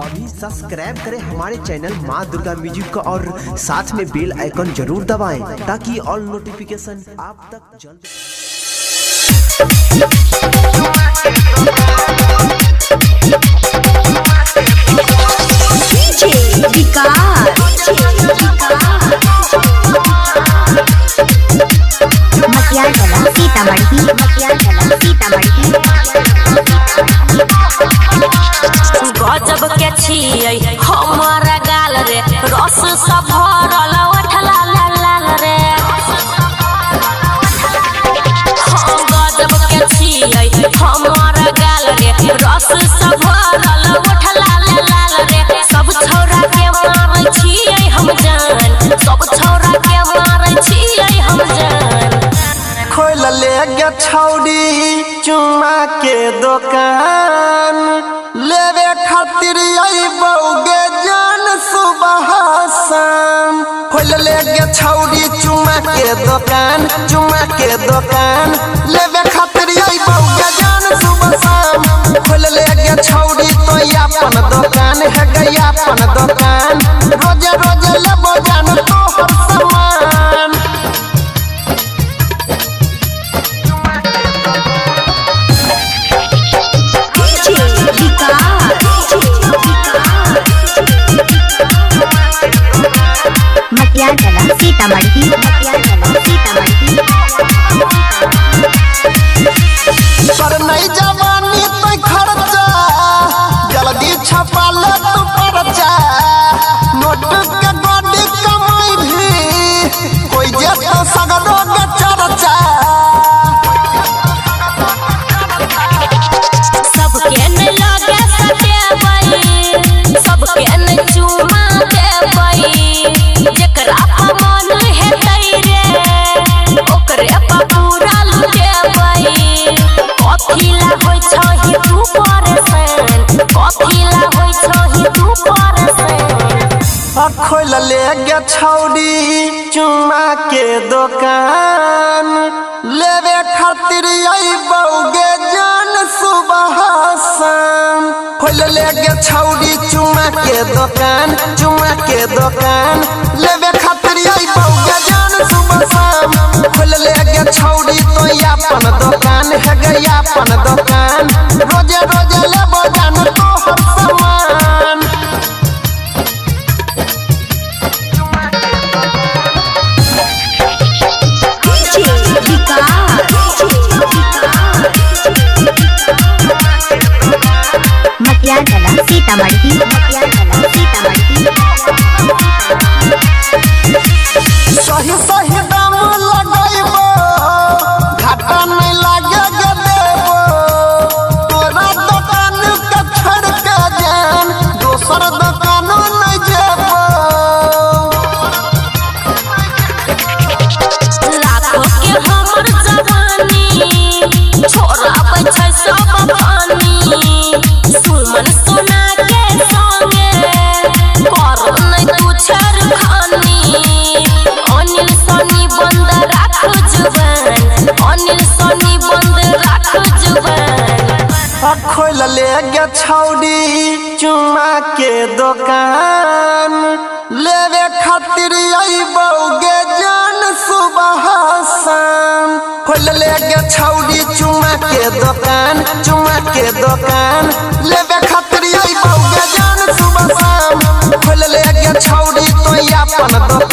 अभी सब्सक्राइब करें हमारे चैनल माँ दुर्गा म्यूजिक को और साथ में बेल आइकन जरूर दबाएं ताकि ऑल नोटिफिकेशन आप तक जल्द। गजब के छियै हमारा गाल रे रस सब भरल उठला लाल रे। गजब के छियै हमारा गाल रे रस सब भरल उठला लाल रे। सब छौरा के मारै छियै हम जान, सब छौरा के मारै छियै हम जान। खोल ले गे छौड़ी चुम्मा के दुकान लेवे खातिर बउगे जान सुबह शाम। खोल ले गे छौड़ी चुम्मा के दुकान लेवे खातिर बउगे जान सुबह शाम। खोल ले गे छौड़ी तो अपन दुकान है गई अपन दुकान, रोजे रोजे लेबो जान तोहर सामान। सीतामढ़ी पर नहीं जवानी तो खर्चा जल्दी छपा ले तू पर्चा। नोट के गोडी कमाई भी कोई जेतो सगरो के चर्चा। सबके न लगे सटेबै, सबके न चुमा देबै। जेकरा पर मन हेतै रे ओकरे पर पूरा लुटेबै। कथिला होइ छही तू परेशान, कथिला होइ छही तू परेशान। खोल ले गे छौड़ी चुम्मा के दुकान लेवे खातिर बउगे जान सुबह शाम। खोल ले गे छौड़ी चुम्मा के दुकान लेवे खातिर बउगे जान सुबह शाम। खोल ले गे छौड़ी तो अपन दुकान है गई अपन दुकान, रोजे रोजे लेबो जान तोहर सामान। सीतामढ़ी सही सही दाम लगैबो घाटा नहीं लागे गे देबो। तोरा दुकान के छोड़ के जान दोसर दुकान नहीं जेबो। लाखों के हमर जवानी छोड़ाबै छै सब पानी। सुमन सोना के संगे कर नहीं तू छेड़खानी। अनिल सनी बंद राख जुबान, अनिल सनी बंद राख जुबान। खोल ले गे छौड़ी चुम्मा के दुकान लेवे खातिर बउगे जान सुबह शाम। खोल ले गे छौड़ी चुम्मा के दुकान लेवे खातिर बउगे जान सुबह शाम। खोल ले गे छौड़ी तो अपन दुकान